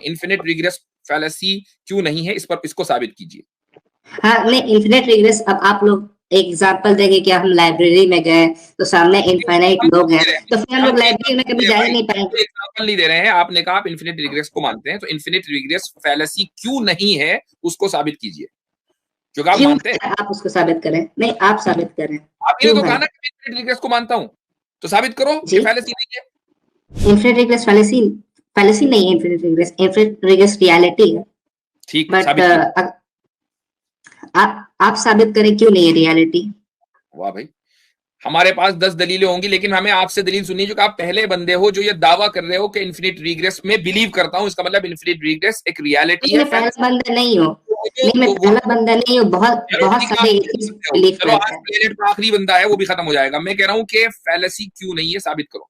Infinite regret fallacy क्यों नहीं है, इस पर इसको साबित कीजिए। हाँ नहीं, इन्फिनिट रिग्रेस, अब आप लोग एक एग्जांपल देंगे कि हम लाइब्रेरी में गए तो सामने इनफाइनाइट लोग हैं, तो फिर हम लोग लाइब्रेरी में कभी जा ही नहीं पाएंगे। एग्जांपल नहीं दे रहे हैं, आपने कहा आप इन्फिनिट रिग्रेस को मानते हैं, तो इन्फिनिट रिग्रेस फैलेसी क्यों नहीं है उसको साबित कीजिए, क्योंकि आप मानते हैं। आप उसको साबित करें, नहीं आप साबित करें। आप ही ने तो कहा ना कि मैं इन्फिनिट रिग्रेस को मानता हूं, तो साबित करो कि फैलेसी नहीं है। इन्फिनिट रिग्रेस फैलेसी नहीं है, इन्फिनिट रिग्रेस रियलिटी है। ठीक, बट आप साबित करें क्यों नहीं है रियलिटी। वाह भाई, हमारे पास 10 दलीलें होंगी, लेकिन हमें आपसे दलील सुननी, जो कि आप पहले बंदे हो जो ये दावा कर रहे हो कि इन्फिनिट रिग्रेस में बिलीव करता हूं, इसका मतलब इन्फिनिट रिग्रेस एक रियलिटी है। पहला बंदा नहीं हो, नहीं मैं पहला बंदा नहीं हूँ, बहुत सारे बिलीव चलो आज प्लेनेट का आखिरी बंदा है, वो भी खत्म हो जाएगा। मैं कह रहा हूँ कि फैलेसी क्यों नहीं है, साबित करो।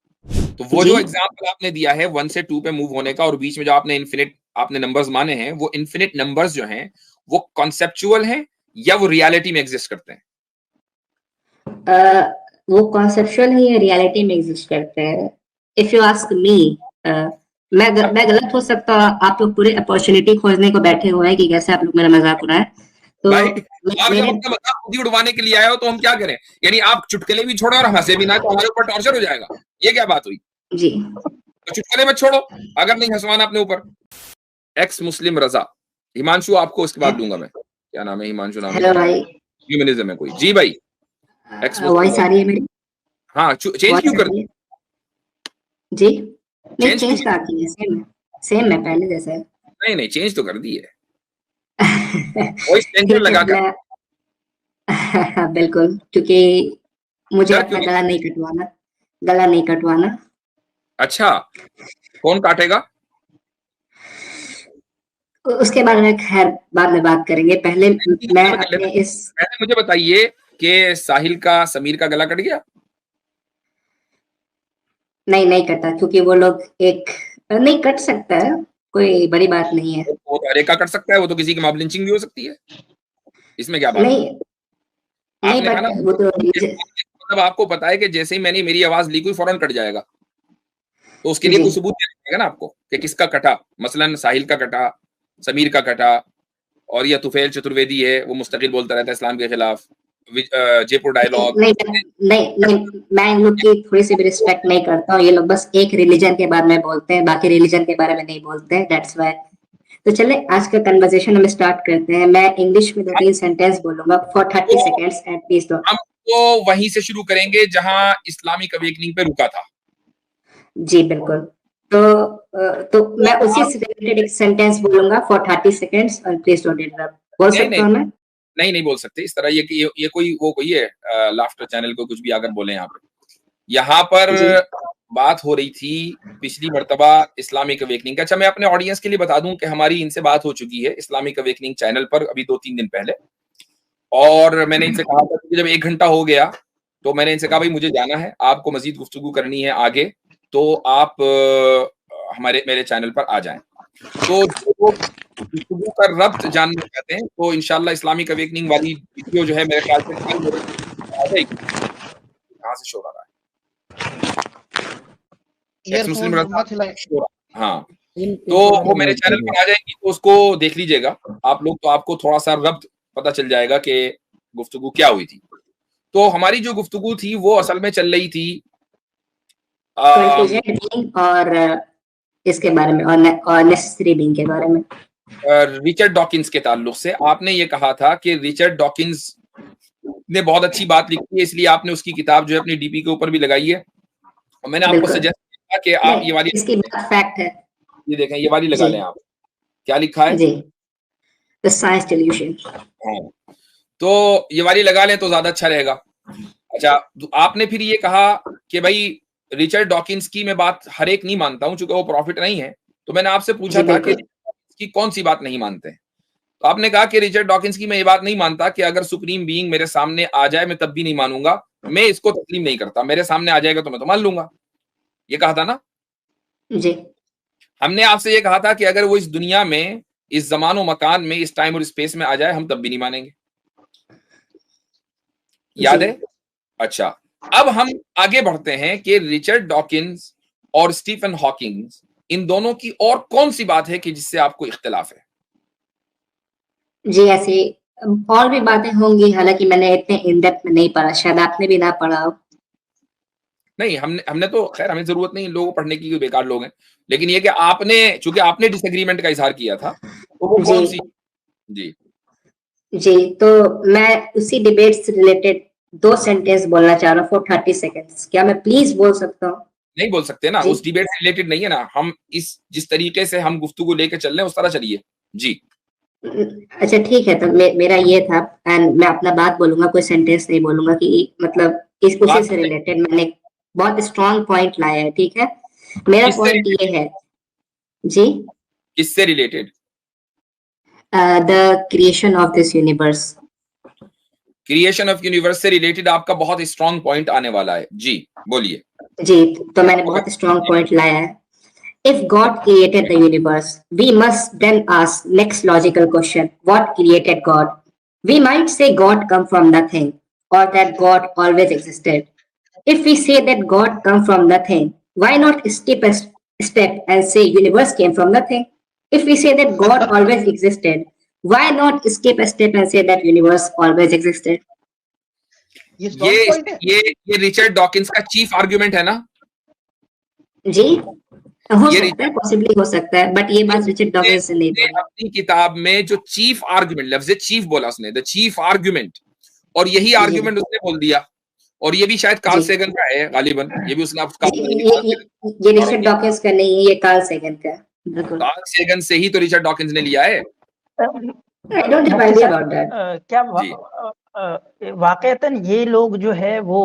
तो वो जो एग्जाम्पल आपने दिया है 1 से 2 पे मूव होने का, और बीच में जो आपने इन्फिनिट आपने नंबर्स माने हैं, वो इन्फिनिट नंबर्स जो हैं वो कॉन्सेप्चुअल हैं या वो रियलिटी में एग्जिस्ट करते हैं? वो कॉन्सेप्चुअल है या रियलिटी में एग्जिस्ट करते हैं। इफ यू आस्क मी, मैं गलत हो सकता हूँ, आप लोग पूरे अपॉर्चुनिटी खोजने को बैठे हुए हैं कि कैसे आप लोग मेरा मजाक उड़ाएं। तो भाई आप जब अपना मजाक खुद ही उड़वाने के लिए आए हो तो हम क्या करें? यानी आप चुटकुले भी छोड़ो और हंसे भी ना, तो हमारे ऊपर टॉर्चर हो जाएगा। ये क्या बात हुई जी? तो चुटकुले मत छोड़ो अगर नहीं हंसवाना अपने ऊपर। एक्स मुस्लिम रजा, हिमांशु आपको उसके बाद दूंगा मैं। क्या नाम है? हिमांशु नाम है। हेलो भाई, ह्यूमनिज्म है कोई? जी भाई, एक्स वॉइस आ रही है मेरी? हाँ, चेंज क्यों कर दी? जी नहीं, चेंज कर दी है, सेम है पहले जैसे। नहीं चेंज तो कर दी है। वॉइस सेंटर लगा कर। बिल्कुल, क्योंकि मुझे अपना गला नहीं कटवाना। अच्छा, कौन काटेगा? उसके बारे में खैर बाद में बात करेंगे। पहले मैं अपने पहले मुझे बताइए कि साहिल का समीर का गला कट गया? नहीं कटा, क्योंकि वो लोग एक नहीं कट सकता है, कोई बड़ी बात नहीं है। वो तो हरेका कर सकता है, वो तो किसी के मामले लिंचिंग भी हो सकती है, इसमें क्या बात है? आपने कहा ना, वो तो मतलब आपको पता है कि जैसे ही मैंने मेरी आवाज ली कोई फौरन कट जाएगा, तो उसके लिए कोई सबूत देना पड़ेगा ना आपको कि किसका कटा। मसलन साहिल का कटा, समीर का कटा, और या तुफैल चतुर्वेदी है वो मुस्तकिल बोलता रहता है इस्लाम के खिलाफ, जयपुर डायलॉग। नहीं मैं इन लोग की थोड़ी सी भी रिस्पेक्ट नहीं करता हूँ। ये लोग बस एक रिलीजन के बारे में बोलते हैं, बाकी रिलीजन के बारे में नहीं बोलते हैं, दैट्स व्हाई। तो चले आज का कन्वर्सेशन हम स्टार्ट करते हैं। मैं इंग्लिश में 2-3 सेंटेंस बोलूंगा फॉर 30 सेकेंड्स एट प्लीज। तो हम तो वहीं से शुरू करेंगे जहां इस्लामिक अवेकनिंग पे रुका था। जी बिल्कुल। तो मैं उसी से रिलेटेड एक सेंटेंस बोलूंगा फॉर 30 सेकेंड्स और प्लीज डोंट इंटरप्ट। बोल सकता हूं मैं? नहीं बोल सकते इस तरह। ये कोई है लाफ्टर चैनल को कुछ भी अगर बोले यहाँ पर बात हो रही थी पिछली मर्तबा इस्लामिक अवेकनिंग का। अच्छा, मैं अपने ऑडियंस के लिए बता दूं कि हमारी इनसे बात हो चुकी है इस्लामिक अवेकनिंग चैनल पर अभी 2-3 दिन पहले, और मैंने इनसे कहा था कि जब 1 घंटा हो गया तो मैंने इनसे कहा भाई मुझे जाना है, आपको मजीद गुफ्तगू करनी है आगे, तो आप मेरे चैनल पर आ जाएं। तो जो गुफ्तगू का रब्त जानना चाहते हैं तो इंशाल्लाह इस्लामिक अवेकनिंग वाली वीडियो जो है मेरे ख्याल से आ जाएगी। कहाँ से शोर आ रहा है? मुस्लिम रजा, हाँ, तो वो मेरे चैनल पर आ जाएगी, तो उसको देख लीजिएगा आप लोग, तो आपको थोड़ा सा रब्त पता चल जाएगा कि गुफ्तगू क्या हुई थी। तो हमारी जो गुफ्तगू थी वो असल में चल रही थी और इसके बारे में और नेसेसरी बीइंग के बारे में, रिचर्ड डॉकिंस के ताल्लुक से। आपने ये कहा था कि रिचर्ड डॉकिंस ने बहुत अच्छी बात लिखी है, इसलिए आपने उसकी किताब जो है अपनी डीपी के ऊपर भी लगाई है, और मैंने आपको सजेस्ट किया कि आप ये वाली, इसकी बात फैक्ट है, ये देखें ये वाली लगा लें। आप क्या लिखा है? The science dilution. हाँ, तो ये वाली लगा लें तो ज्यादा अच्छा रहेगा। अच्छा, आपने फिर ये कहा कि भाई रिचर्ड डॉकिंस की मैं बात हर एक नहीं मानता हूं चूंकि वो प्रॉफिट नहीं है, तो मैंने आपसे पूछा था कि कौन सी बात नहीं मानते हैं, तो आपने कहा कि रिचर्ड डॉकिंस की मैं ये बात नहीं मानता कि अगर सुप्रीम बीइंग मेरे सामने आ जाए मैं तब भी नहीं मानूंगा, मैं इसको तस्लीम नहीं करता, मेरे सामने आ जाएगा तो मैं तो मान लूंगा। ये कहा था ना जी? हमने आपसे ये कहा था कि अगर वो इस दुनिया में, इस जमान और मकान में, इस टाइम और स्पेस में आ जाए हम तब भी नहीं मानेंगे। याद है? अच्छा, अब हम आगे बढ़ते हैं कि रिचर्ड डॉकिंस और स्टीफन हॉकिंग इन दोनों की और कौन सी बात है कि जिससे आपको इख्तिलाफ है? जी, ऐसी और भी बातें होंगी, हालांकि मैंने इतने इन डेप्थ में नहीं पढ़ा, शायद आपने भी ना पढ़ा हो। नहीं, हमने हमने तो खैर हमें जरूरत नहीं इन लोगों को पढ़ने की, बेकार लोग हैं, लेकिन ये कि आपने, चूंकि आपने डिसएग्रीमेंट का इजहार किया था, तो वो कौन सी? जी जी, तो मैं उसी डिबेट से रिलेटेड 2 सेंटेंस बोलना चाह रहा हूँ फॉर 30 सेकंड्स। क्या मैं प्लीज बोल सकता हूँ? नहीं बोल सकते ना, जी। उस डिबेट से रिलेटेड नहीं है ना, हम इस जिस तरीके से हम गुफ्तगू लेके चल रहे हैं उस तरह चलिए। जी अच्छा ठीक है, तो मेरा ये था, एंड मैं अपना बात बोलूंगा, कोई सेंटेंस नहीं बोलूंगा कि मतलब इस उसी बात से रिलेटेड मैंने बहुत स्ट्रॉन्ग पॉइंट लाया है, ठीक है? मेरा किससे पॉइंट ये है जी, किससे related? The creation of this universe. Creation of universe से रिलेटेड आपका बहुत स्ट्रॉन्ग पॉइंट आने वाला है। जी बोलिए। जी, तो मैंने बहुत स्ट्रॉन्ग पॉइंट लाया है। If God created the universe, we must then ask next logical question: what created God? We might say God come from nothing, or that God always existed. If we say that God come from nothing, why not skip a step and say universe came from nothing? If we say that God always existed, why not skip a step and say that universe always existed? ये Richard Dawkins का chief argument है ना? जी, हो ये सकता है, possibly हो सकता है, बट ये बात रिचर्ड डॉकिंस से नहीं बोली। अपनी किताब में जो चीफ आर्गुमेंट, लफ्ज चीफ बोला उसने, द चीफ आर्गुमेंट, और यही आर्गुमेंट उसने बोल दिया, और ये भी शायद कार्ल सेगन का है गालिबन, ये भी उसने ये रिचर्ड डॉकिंस का नहीं है, ये कार्ल सेगन का। कार्ल सेगन से ही तो रिचर्ड डॉकिंस ने लिया है। I don't have idea about that. क्या वाकईतन ये लोग जो है वो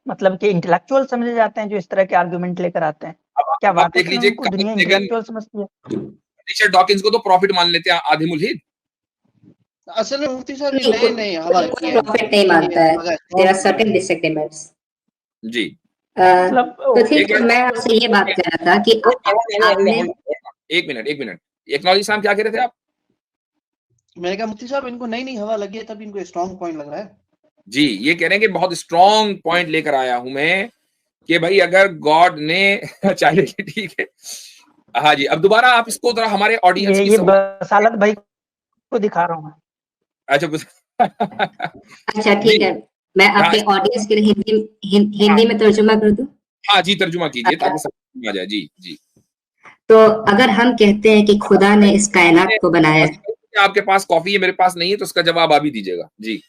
मतलब कि इंटेलेक्चुअल समझे जाते हैं जो इस तरह के आर्गुमेंट लेकर आते हैं? क्या वाकईतन उनको दुनिया इंटेलेक्चुअल समझती है? रिचर्ड डॉकिंस को तो प्रॉफिट मान लेते हैं आधे मुल्हिद। असल में मुफ्ती साहब नहीं प्रॉफिट नहीं मानता है, there are certain disagreements. जी तो ठीक है, मैं आपसे ये बात कर रहा था कि आपने एक मिनट एक्नॉलेज साहब क्या कह रहे थे आप? मैंने कहा मुफ्ती साहब इनको नई हवा लगी है, तब इनको स्ट्रॉन्ग पॉइंट लग रहा है। जी, ये कह रहे हैं कि बहुत स्ट्रॉन्ग पॉइंट लेकर आया हूं मैं कि भाई अगर गॉड ने चाहिए, ठीक है। हाँ जी, अब दोबारा आप इसको जरा हमारे ऑडियंस ये बसालत भाई को दिखा रहा हूँ। अच्छा अच्छा ठीक है, मैं आपके ऑडियंस के लिए हिंदी में तर्जुमा कर दूं? हाँ जी, तर्जुमा कीजिए ताकि समझ में आ जाए। जी तो अगर हम कहते हैं कि खुदा ने इस कायनात को बनाया, आपके पास कॉफी है, मेरे पास नहीं है, तो उसका जवाब आप ही दीजिएगा। जी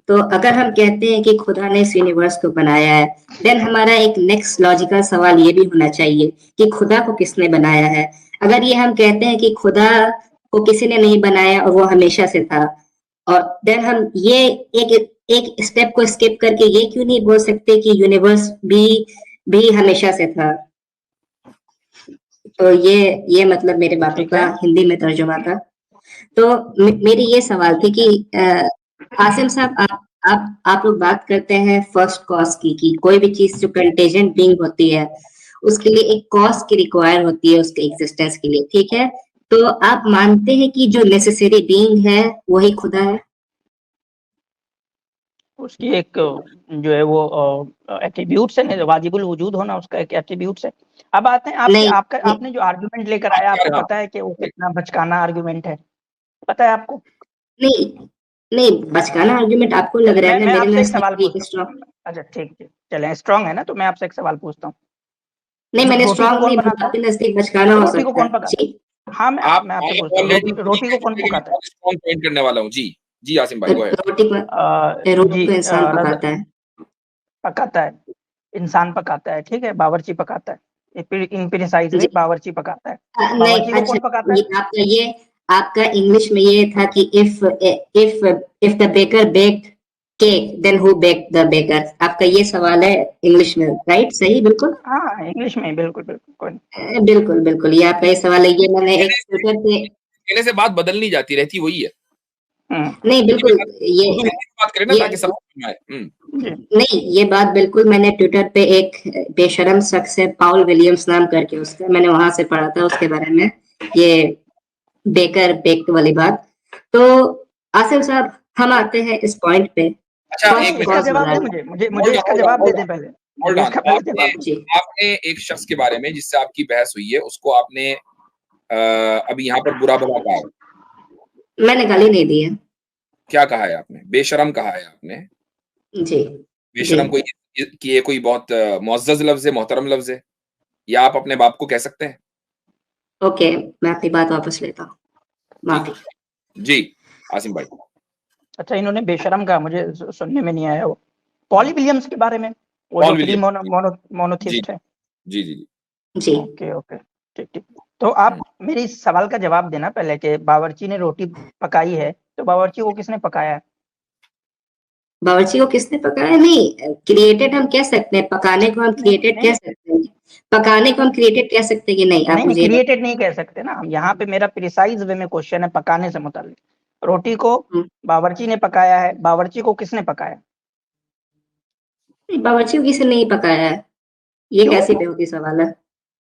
तो अगर हम कहते हैं कि खुदा ने इस यूनिवर्स को बनाया है, देन हमारा एक नेक्स्ट लॉजिकल सवाल ये भी होना चाहिए कि खुदा को किसने बनाया है। अगर ये हम कहते हैं कि खुदा को किसी ने नहीं बनाया और वो हमेशा से था, और देन हम ये एक स्टेप को स्किप करके ये क्यों नहीं बोल सकते कि यूनिवर्स भी हमेशा से था। तो ये मतलब मेरे बातों का हिंदी में तर्जुमा था। तो मेरी ये सवाल थी कि आसिम साहब, आप लोग बात करते हैं फर्स्ट कॉज की, कि कोई भी चीज जो कंटेजेंट बीइंग होती है उसके लिए एक कॉज की रिक्वायर होती है उसके एग्जिस्टेंस के लिए, ठीक है? तो आप मानते हैं कि जो नेसेसरी बीइंग है वही खुदा है? उसकी एक जो है वो एट्रीब्यूट्स है, वाजिबुल वजूद होना उसका एक एट्रीब्यूट्स है। अब आते हैं आपने जो आर्गुमेंट लेकर आया, आपको पता है कि वो कितना बचकाना आर्गुमेंट है, पता है आपको? नहीं बचकाना आर्गुमेंट आपको लग रहा है ना, मेरे लिए सवाल स्ट्रॉन्ग। अच्छा ठीक है, चलें, स्ट्रॉन्ग है ना, तो मैं आपसे एक सवाल पूछता हूँ। नहीं, मैंने स्ट्रॉन्ग नहीं बोला, आपके नजदीक बचकाना हो सकता है। हाँ, मैं आपसे पूछता हूँ, रोटी को कौन पकाता है? स्ट्रॉन्ग पॉइंट करने वाला हूँ। जी आसिम भाई, रोटी को इंसान पकाता है, इंसान पकाता है, ठीक है, बावर्ची पकाता है, प्रिसाइजली बावर्ची पकाता है। बावर्ची को कौन पकाता है? आपका इंग्लिश में ये था कि if the baker baked cake then who baked the baker, आपका ये सवाल है इंग्लिश में, राइट? सही, बिल्कुल। हाँ, इंग्लिश में बिल्कुल बिल्कुल ये आपका ये सवाल है। ये मैंने एक ट्विटर पे कहने से बात बदलनी जाती रहती, वही है। नहीं बिल्कुल, ये बात करें ना ताकि समझ में आए। नहीं, ये बात बिल्कुल मैंने ट्विटर पे एक बेशरम शख्स है, पाउल विलियम्स नाम करके, उसका मैंने वहां से पढ़ा था उसके बारे में, ये बेकर बेक्ड वाली बात। तो आसिम साहब, हम आते हैं इस पॉइंट पे। अच्छा, इसका जवाब है, मुझे इसका जवाब दे दें पहले। Hold on, इसका पहले जवाब आपने एक शख्स के बारे में जिससे आपकी बहस हुई है उसको आपने अभी यहाँ पर बुरा भला कहा है। मैंने गाली नहीं दी है। क्या कहा है आपने? बेशरम कहा है आपने। जी बेशरम कोई कि ये कोई बहुत मुअज़्ज़ज़ लफ्ज है, मोहतरम लफ्ज है, या आप अपने बाप को कह सकते हैं? ओके, मैं अपनी बात वापस लेता हूँ, माफी। जी आसिम भाई। अच्छा, इन्होंने बेशरम कहा, मुझे सुनने में नहीं आया। वो पॉली विलियम्स के बारे में, वो जो प्री मोनोथिस्ट है। जी जी जी। ओके ओके, ठीक ठीक। तो आप मेरे इस सवाल का जवाब देना पहले कि बावर्ची ने रोटी पकाई है, तो बावर्ची को किसने पकाया है? बावर्ची को किसने पकाया? नहीं, क्रिएटेड हम कह सकते हैं, पकाने को हम क्रिएटेड कह सकते हैं, पकाने को हम क्रिएटेड कह सकते हैं कि नहीं? आप मुझे क्रिएटेड नहीं कह सकते ना हम। यहाँ पे मेरा प्रिसाइज वे में क्वेश्चन है पकाने से मुताल्लिक। रोटी को बावर्ची ने पकाया है, बावर्ची को किसने पकाया? बावर्ची को किसी ने नहीं पकाया है। ये कैसी बेहूदी सवाल है?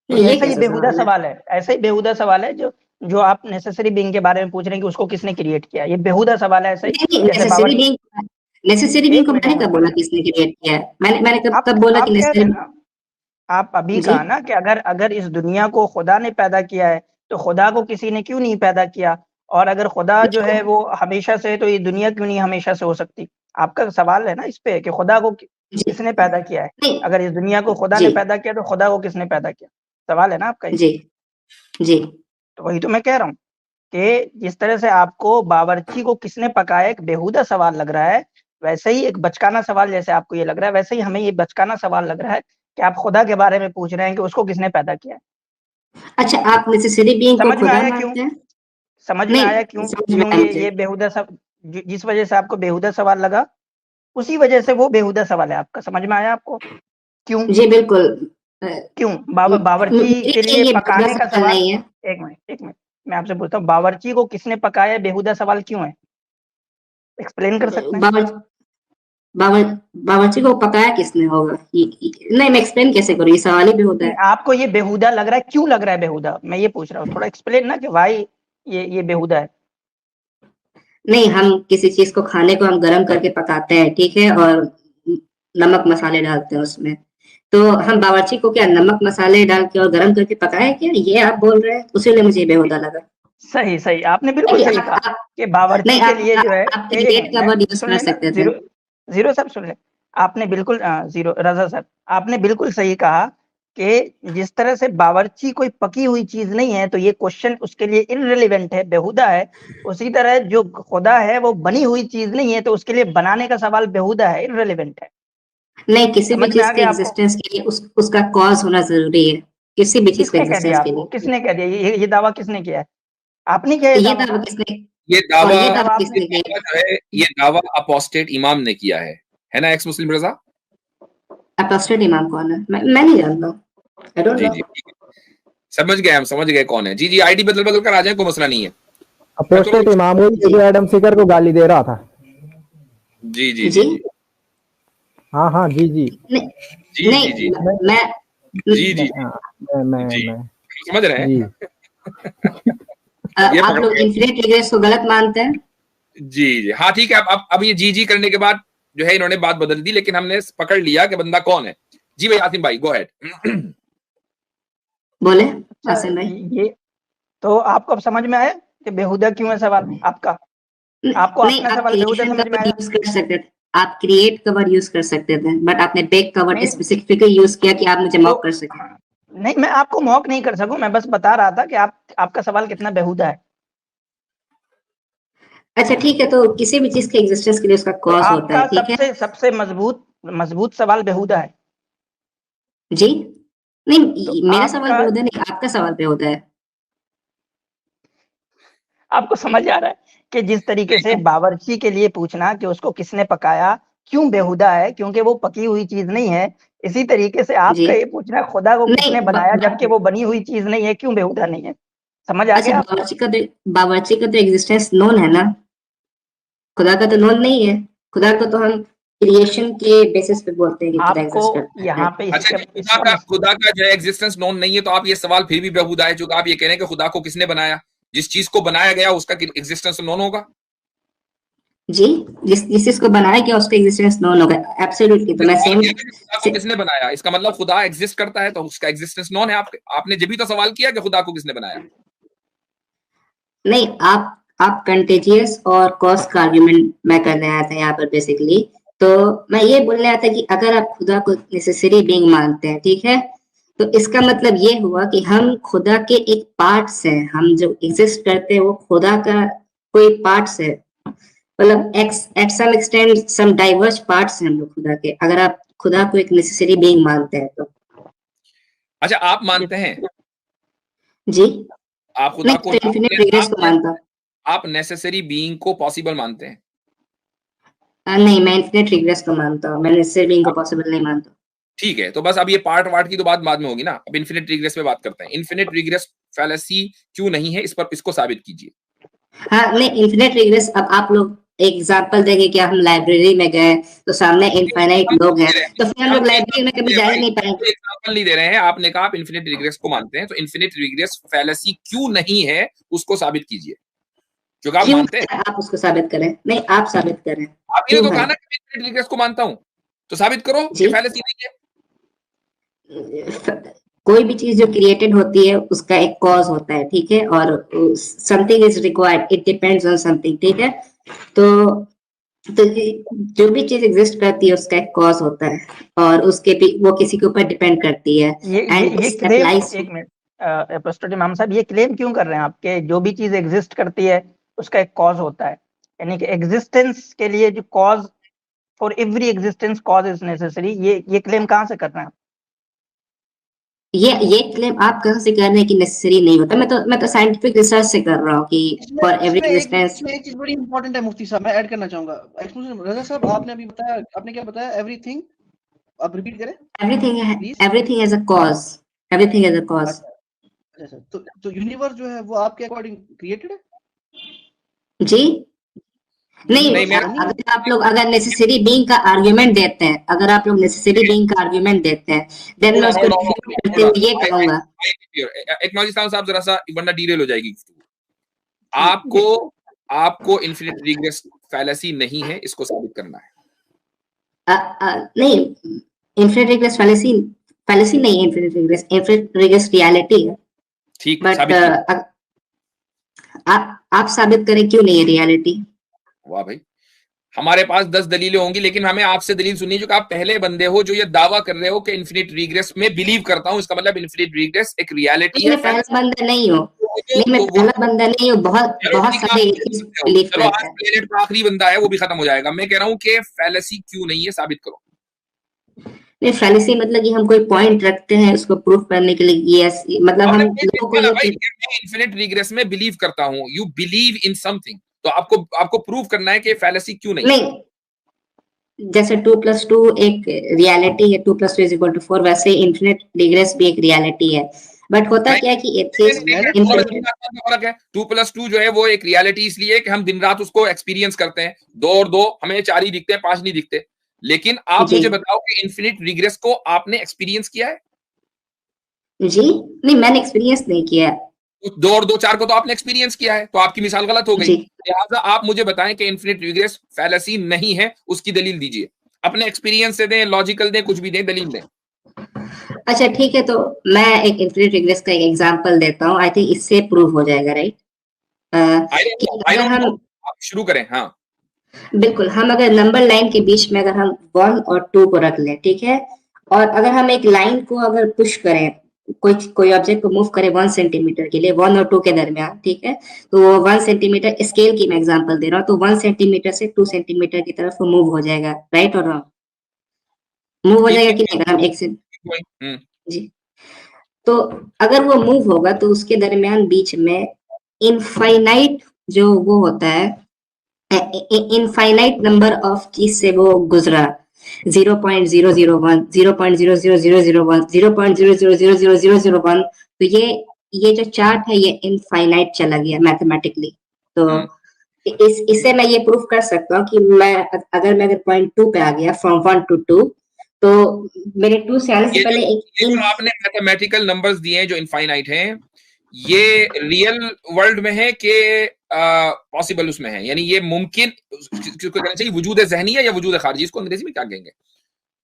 ये ऐसा ही बेहुदा सवाल है, ऐसा ही बेहुदा सवाल है जो आप नेसेसरी बीइंग के बारे में पूछ रहे हैं कि उसको किसने क्रिएट किया। ये बेहुदा सवाल है। ऐसा ही नेसेसरी बीइंग को मैंने कब बोला किसने क्रिएट किया है? मैंने कब बोला कि नेसेसरी? आप अभी कहा ना कि अगर इस दुनिया को खुदा ने पैदा किया है तो खुदा को किसी ने क्यों नहीं पैदा किया, और अगर खुदा जो है वो हमेशा से है तो ये दुनिया क्यों नहीं हमेशा से हो सकती? आपका सवाल है ना इस पे कि खुदा को किसने पैदा किया है। अगर इस दुनिया को खुदा ने पैदा किया तो खुदा को किसने पैदा किया, सवाल है ना आपका। जी जी, तो वही तो मैं कह रहा हूँ कि जिस तरह से आपको बावर्ची को किसने पकाया एक बेहुदा सवाल लग रहा है, वैसे ही एक बचकाना सवाल जैसे आपको ये लग रहा है, वैसे ही हमें ये बचकाना सवाल लग रहा है कि आप खुदा के बारे में पूछ रहे हैं कि उसको किसने पैदा किया है। अच्छा, आप नेसेसरी बीइंग को खुदा मानते हैं? समझ में आया क्यों ये बेहुदा सब, जिस वजह से आपको बेहुदा सवाल लगा उसी वजह से वो बेहुदा सवाल है आपका। समझ में आया आपको क्यों? जी बिल्कुल। क्यों बावर्ची के लिए पकाने का सवाल नहीं है। एक मिनट मैं आपसे पूछता हूँ, बावर्ची को किसने पकाया बेहुदा सवाल क्यों है? एक्सप्लेन कर सकते हैं? बावर्ची को पकाया किसने होगा? नहीं, मैं एक्सप्लेन कैसे करूँ? ये सवाल ही बेहुदा है। आपको ये बेहुदा लग रहा है, क्यों लग रहा है बेहुदा? मैं ये पूछ रहा हूँ, थोड़ा एक्सप्लेन ना कि भाई ये बेहुदा है। नहीं, हम किसी चीज को खाने को हम गर्म करके पकाते हैं, ठीक है, और नमक मसाले डालते हैं उसमें, तो हम बावर्ची को क्या नमक मसाले डाल के और गर्म करके पकाए क्या? ये आप बोल रहे हैं, उसीलिए मुझे बेहुदा लगा। सही आपने बिल्कुल सही कहा कि बावर्ची के लिए जो है क्रिएट का वर्ड यूज कर सकते थे। जीरो साहब सुन ले, आपने बिल्कुल जीरो रजा साहब आपने बिल्कुल सही कहा कि जिस तरह से बावर्ची कोई पकी हुई चीज नहीं है तो ये क्वेश्चन उसके लिए इररिलेवेंट है, बेहुदा है। उसी तरह जो खुदा है वो बनी हुई चीज नहीं है तो उसके लिए बनाने का सवाल बेहुदा है, इररिलेवेंट है। नहीं, किसी भी चीज के एग्जिस्टेंस के लिए उसका कॉज होना जरूरी है। किसी भी चीज के एग्जिस्टेंस के लिए। किसने कह दिया? ये दावा किसने किया है? आपने किया ये दावा किसने? ये दावा अपोस्टेट इमाम ने किया है ना एक्स मुस्लिम रजा? अपोस्टेट इमाम कौन है? मैं नहीं जानता। I don't know. समझ गए, हम समझ गए कौन है। जी आईडी बदल कर आ जाए, कोई मसला नहीं है। अपोस्टेट इमाम वही एडम सीकर को गाली दे रहा था। जी हाँ जी मैं समझ रहे हैं। आप लोग इन्फिनिट रिग्रेस को गलत मानते हैं? जी हाँ ठीक है। अब ये जी करने के बाद जो है इन्होंने बात बदल दी, लेकिन हमने पकड़ लिया कि बंदा कौन है। जी भाई आसिम भाई गो अहेड। बोले आसिम भाई। ये तो आपको अब समझ में आया कि बेहुदा क्यों है सवाल आपका? आपको अपना सवाल बेहुदा समझ में आया? यूज कर सकते थे आप, क्रिएट कवर यूज कर सकते थे, बट आपने बेक कवर स्पेसिफिकली यूज किया कि आप मुझे मॉक कर सके। नहीं, मैं आपको मॉक नहीं कर सकूं, मैं बस बता रहा था कि आपका सवाल कितना बेहुदा है। अच्छा ठीक है, तो किसी भी चीज के एग्जिस्टेंस के लिए उसका कॉज होता है, ठीक है? सबसे मजबूत सवाल बेहुदा है। जी नहीं, मेरा सवाल बेहुदा नहीं, आपका सवाल बेहुदा है। आपको समझ आ रहा है कि जिस तरीके से बावर्ची के लिए पूछना कि उसको किसने पकाया क्यों बेहुदा है, क्योंकि वो पकी हुई चीज नहीं है। इसी तरीके से आपका ये पूछना खुदा को किसने बनाया जबकि वो बनी हुई चीज नहीं है, क्यों बेहुदा नहीं है? समझ आ गया? बावर्ची का तो एग्जिस्टेंस नोन है ना, खुदा का तो नोन नहीं है। खुदा को तो हम क्रिएशन के बेसिस पे बोलते हैं कि खुदा एग्जिस्ट करता है। यहाँ पे खुदा का जो एग्जिस्टेंस नोन नहीं है, तो आप ये सवाल फिर भी बेहुदा है जो आप ये कह रहे हैं कि खुदा को किसने बनाया। जिस चीज को बनाया गया उसका एग्जिस्टेंस नोन होगा। जी, जिस चीज को बनाया गया उसका एग्जिस्टेंस नॉन होगा, एब्सोल्युटली। तो मैं सेम खुदा को किसने बनाया, इसका मतलब खुदा एग्जिस्ट करता है तो उसका एग्जिस्टेंस नॉन है। आपने जब भी तो सवाल किया कि खुदा को किसने बनाया। नहीं, आप कंटेजियस और कॉज का आर्गुमेंट मैं करने आया था यहाँ पर बेसिकली। तो मैं ये बोलने आया था कि अगर आप खुदा को नेसेसरी बीइंग मानते हैं, ठीक है, तो इसका मतलब ये हुआ कि हम खुदा के एक पार्ट्स हैं, हम जो एग्जिस्ट करते हैं वो खुदा का कोई पार्ट्स है, मतलब at some extent some diverse parts हैं हम लोग खुदा के, अगर आप खुदा को एक नेसेसरी बीइंग मानते हैं तो। अच्छा, आप मानते हैं? जी, आप खुदा को नहीं, तो इन्फिनिट रिग्रेस को मानता। आप नेसेसरी बीइंग को पॉसिबल मानते हैं? नहीं, मैं इन्फिनिट रिग्रेस को मानता हूँ, मैं नेसेसरी बीइंग को पॉसिबल नहीं मानता। ठीक है, तो बस अब ये पार्ट वार्ट की तो बात बाद में होगी ना, अब इन्फिनिट रिग्रेस पे बात करते हैं। इन्फिनिट रिग्रेस फैलेसी क्यों नहीं है, इस पर इसको साबित कीजिए। हाँ, नहीं, इन्फिनिट रिग्रेस, अब आप लोग एग्जांपल देंगे कि हम लाइब्रेरी में गए तो सामने इनफाइनाइट लोग हैं, तो फिर हम लोग लाइब्रेरी में कभी जा ही नहीं पाएंगे। एग्जांपल नहीं दे रहे हैं, आपने कहा आप इन्फिनिट रिग्रेस को मानते हैं, तो इन्फिनिट रिग्रेस फैलेसी क्यों नहीं है उसको साबित कीजिए, क्योंकि आप मानते हैं। आप उसको साबित करें, नहीं आप साबित करें। आपने तो कहा ना कि इन्फिनिट रिग्रेस को मानता हूं, तो साबित करो कि फैलेसी नहीं है। कोई भी चीज जो क्रिएटेड होती है उसका एक कॉज होता है, ठीक है, और something is required, it depends on something, ठीक है। तो जो भी चीज एग्जिस्ट करती है उसका एक कॉज होता है, और उसके भी वो किसी के ऊपर डिपेंड करती है। ये क्लेम, एक मिनट एपोस्टोल इमाम साहब, ये क्लेम क्यों कर रहे हैं आपके, जो भी चीज एग्जिस्ट करती है उसका एक कॉज होता है, यानी कि एग्जिस्टेंस के लिए जो cause, for every existence cause is necessary, ये क्लेम कहाँ से कर रहे हैं आप? ये क्लेम आप कहाँ से कर रहे हैं कि नेसेसरी नहीं होता? मैं तो साइंटिफिक रिसर्च से कर रहा हूँ कि फॉर एवरी एग्जिस्टेंस। एक चीज बड़ी इंपॉर्टेंट है मुफ्ती साहब, मैं ऐड करना चाहूंगा। रजा साहब, आपने अभी बताया, आपने क्या बताया? एवरीथिंग, आप रिपीट करें। Everything as a cause, everything as a cause. अच्छा, तो यूनिवर्स जो है वो आपके अकॉर्डिंग क्रिएटेड है? जी नहीं, अगर आप लोग अगर नेसेसरी बीइंग का आर्गुमेंट देते हैं, अगर आप लोग नेसेसरी बीइंग का आर्गुमेंट देते हैं, देन मैं उसको करते हुए ये कहूंगा। एक नौजी साहब जरा सा, वरना डीरेल हो जाएगी। आपको इन्फिनिट रिग्रेस फैलेसी नहीं है, इसको साबित करना है। नहीं, इन्फिनिट रिग्रेस फैलेसी नहीं है, इन्फिनिट रिग्रेस रियलिटी है। ठीक, बट आप साबित करें क्यों नहीं है रियलिटी। वाह भाई, हमारे पास 10 दलीलें होंगी, लेकिन हमें आपसे दलील सुननी है, जो कि आप पहले बंदे हो जो ये दावा कर रहे हो कि इन्फिनिट रिग्रेस में बिलीव करता हूं, इसका मतलब इन्फिनिट रिग्रेस एक रियलिटी है। मैं पहला बंदा नहीं हूं, नहीं मैं पहला बंदा नहीं हूं, बहुत सारे एथिस्ट बिलीव करते हैं। चलो, आज प्लेनेट का आखिरी बंदा है, वो भी खत्म हो जाएगा। मैं कह रहा हूं कि फैलेसी क्यों नहीं है, साबित करो। नहीं, फैलेसी मतलब कि हम कोई पॉइंट रखते हैं उसको प्रूफ करने के लिए, यस, मतलब हम लोगों को ये इन्फिनिट रिग्रेस में बिलीव करता हूं, यू बिलीव इन समथिंग, तो आपको प्रूव करना है कि फैलेसी क्यों नहीं। जैसे 2+2 एक रियलिटी है, 2+2 = 4, वैसे इन्फिनिट रिग्रेस भी एक रियलिटी है। बट होता क्या है कि एथिस्ट फर्क है। 2+2 जो है वो एक रियलिटी इसलिए कि हम दिन रात उसको एक्सपीरियंस करते हैं। 2 और 2 हमें 4 ही दिखते हैं, 5 नहीं दिखते। लेकिन आप मुझे बताओ कि इन्फिनिट रिग्रेस को आपने एक्सपीरियंस किया है? जी नहीं, मैंने एक्सपीरियंस नहीं किया है। 2 और 2 4 को तो आपने एक्सपीरियंस किया है, तो आपकी मिसाल गलत हो गई। लिहाजा आप मुझे बताएं कि इन्फिनिट रिग्रेस फैलेसी नहीं है, उसकी दलील दीजिए। अपने एक्सपीरियंस से दें, लॉजिकल दें, कुछ भी दें, दलील दें। अच्छा ठीक है, तो मैं एक इन्फिनिट रिग्रेस का एक एग्जांपल देता हूँ, आई थिंक इससे प्रूव हो जाएगा, राइट? आप शुरू करें। हाँ बिल्कुल, हम अगर नंबर लाइन के बीच में अगर हम 1 और 2 को रख लें, ठीक है, और अगर हम एक लाइन को अगर पुश करें, कोई ऑब्जेक्ट को मूव करे 1 सेंटीमीटर के लिए 1 और 2 के दरमियान, ठीक है, तो वो 1 सेंटीमीटर स्केल की मैं एग्जांपल दे रहा हूँ, तो 1 सेंटीमीटर से 2 सेंटीमीटर की तरफ मूव हो जाएगा, राइट और रॉन्ग? मूव हो जाएगा कि नहीं? अगर हम एक से जी, तो अगर वो मूव होगा तो उसके दरमियान बीच में इनफाइनाइट जो वो होता है, इनफाइनाइट नंबर ऑफ चीज से वो गुजरा, 0.001, 0.00001, 0.0000001, तो ये जो चार्ट है ये इनफाइनाइट चला गया मैथमेटिकली। तो इससे मैं ये प्रूफ कर सकता हूँ कि अगर पॉइंट 2 पे आ गया फ्रॉम 1 to 2, तो मेरे 2 से आने से पहले ये जो आपने मैथमेटिकल नंबर्स दिए हैं जो इनफाइनाइट हैं, ये रियल वर्ल्ड में है कि पॉसिबल उसमें है, यानी ये मुमकिन किसको कहना चाहिए, वजूद ज़हनी है या वजूद खारिजी, इसको अंग्रेजी में क्या कहेंगे,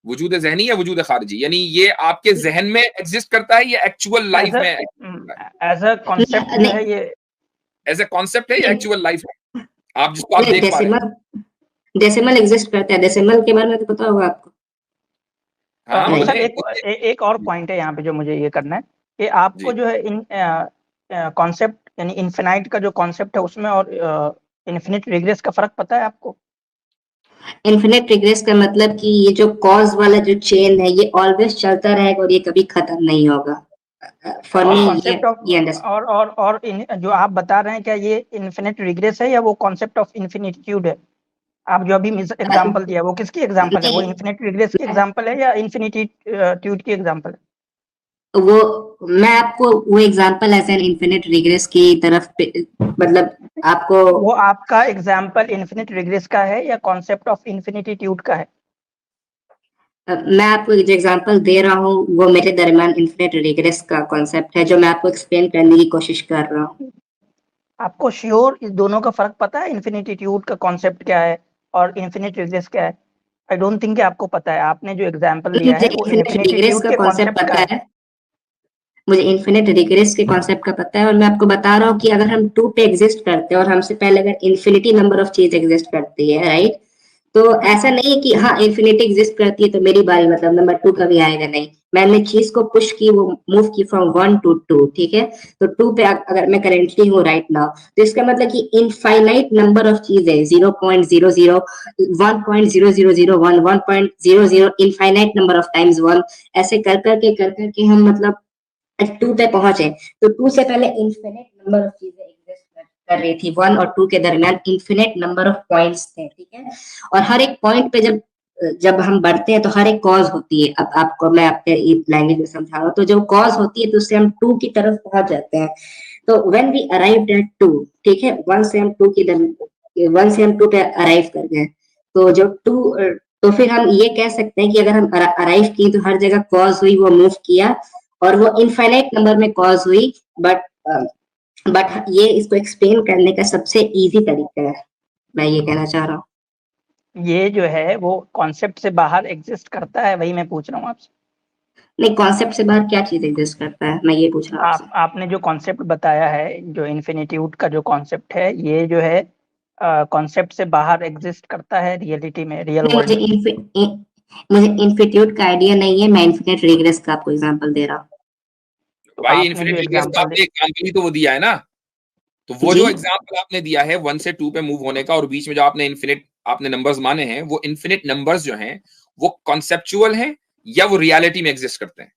वजूद ज़हनी या वजूद खारिजी, यानी ये आपके जहन में एग्जिस्ट करता है या एक्चुअल लाइफ में एज अ कॉन्सेप्ट जो है, ये एज ए कॉन्सेप्ट है या एक्चुअल लाइफ है, आप जिसको आप देख पा रहे हैं। डेसिमल एग्जिस्ट करता है, डेसिमल के बारे में तो पता होगा आपको। हाँ, सर एक और पॉइंट है यहाँ पे जो मुझे ये करना है कि आपको जो है इन कॉन्सेप्ट यानी इन्फिनाइट का जो कॉन्सेप्ट है उसमें और इन्फिनिट रिग्रेस का फर्क पता है आपको? इन्फिनिट रिग्रेस का मतलब कि ये जो कॉज वाला जो चेन है ये ऑलवेज चलता रहेगा और ये कभी खत्म नहीं होगा। फॉर मी और जो आप बता रहे हैं क्या ये इन्फिनिट रिग्रेस है या वो कॉन्सेप्ट ऑफ इन्फिनिट्यूड है? आप जो अभी एग्जांपल दिया वो किसकी एग्जांपल है? वो इन्फिनिट रिग्रेस की एग्जांपल है या इन्फिनिट्यूड की एग्जांपल है? वो मैं आपको वो example as an infinite regress की तरफ मतलब आपको वो आपका एग्जांपल इन्फिनिट रिग्रेस का है या कॉन्सेप्ट ऑफ इन्फिनिट्यूड का है? मैं आपको जो एग्जांपल दे रहा हूँ वो मेरे दरमियान इन्फिनिट रिग्रेस का कॉन्सेप्ट है जो मैं आपको एक्सप्लेन करने की कोशिश कर रहा हूँ। आपको श्योर इस दोनों का फर्क पता है, इन्फिनिट्यूड का कॉन्सेप्ट क्या है और इन्फिनिट रिग्रेस क्या है? आई डोंट थिंक कि आपको पता है। आपने जो एग्जांपल दिया है वो इन्फिनिट्यूड के कॉन्सेप्ट का है। मुझे इन्फिनिट रिग्रेस के कॉन्सेप्ट का पता है और मैं आपको बता रहा हूँ कि अगर हम 2 पे एग्जिस्ट करते हैं और हमसे पहले अगर इन्फिनिटी नंबर ऑफ चीज एग्जिस्ट करती है, राइट, तो ऐसा नहीं है कि हाँ इन्फिनिटी एग्जिस्ट करती है तो मेरी बारी मतलब नंबर 2 कभी आएगा, नहीं। मैंने चीज को पुश की, वो मूव की फ्रॉम 1 to 2, ठीक है। तो 2 पे अगर मैं करेंटली हूँ राइट नाउ, तो इसका मतलब कि इनफाइनाइट नंबर ऑफ चीजें 0.00 1.0001 1.00 इनफाइनाइट नंबर ऑफ टाइम्स 1 ऐसे कर करके हम मतलब 2 पे पहुंचे। तो 2 से पहले इन्फिनिट नंबर ऑफ चीजें एग्जिस्ट कर रही थी, 1 और 2 के दरमियान इन्फिनिट नंबर ऑफ पॉइंट्स थे, ठीक है। और हर एक पॉइंट पे जब हम बढ़ते हैं तो हर एक कॉज होती है। अब आपको मैं आपके लैंग्वेज में समझा रहा हूँ, तो जब कॉज होती है तो उससे हम 2 की तरफ पहुंच जाते हैं। तो व्हेन वी अराइव्ड एट 2, ठीक है, 1 से हम 2 पे अराइव कर गए, तो जो 2 तो फिर हम ये कह सकते हैं कि अगर हम अराइव किए तो हर जगह कॉज हुई, वो मूव किया और वो इनफाइनाइट नंबर में कॉज हुई। बट ये इसको एक्सप्लेन करने का सबसे इजी तरीका है, मैं ये कहना चाह रहा हूँ। ये जो है वो कॉन्सेप्ट से बाहर एग्जिस्ट करता है, वही मैं पूछ रहा हूँ आपसे। नहीं, कॉन्सेप्ट से बाहर क्या चीज एग्जिस्ट करता है, मैं ये पूछ रहा हूँ आपसे। आपने जो कॉन्सेप्ट बताया है, जो इन्फिनिट्यूड का जो कॉन्सेप्ट है, ये जो है कॉन्सेप्ट से बाहर एग्जिस्ट करता है रियलिटी में, रियल वर्ल्ड में। मुझे इन्फिनिट्यूड का आइडिया नहीं है, मैं इन्फिनिट रिग्रेस का आपको एग्जांपल दे रहा हूँ। भाई इन्फिनिट रिग्रेस का आपने एग्जांपल ही तो वो दिया है ना, तो वो जो एग्जांपल आपने दिया है 1 से 2 पे मूव होने का और बीच में जो आपने नंबर्स माने हैं, वो इन्फिनिट नंबर्स जो हैं वो कॉन्सेप्चुअल हैं या वो रियलिटी में एग्जिस्ट करते हैं?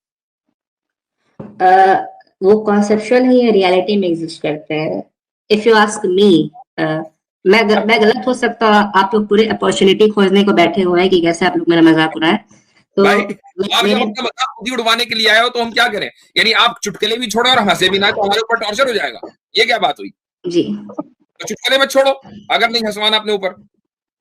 वो कॉन्सेप्चुअल है या रियलिटी में एग्जिस्ट करते हैं? इफ यू आस्क मी, मैं गलत हो सकता हूँ। आप लोग पूरे अपॉर्चुनिटी खोजने को बैठे हुए हैं कि कैसे आप लोग मेरा मजाक उड़ाएं। तो भाई आप जब अपना मजाक खुद ही उड़वाने के लिए आए हो तो हम क्या करें? यानी आप चुटकुले भी छोड़ो और हंसे भी ना तो हमारे ऊपर टॉर्चर हो जाएगा, ये क्या बात हुई जी? तो चुटकुले मत छोड़ो अगर नहीं हंसवाना अपने ऊपर।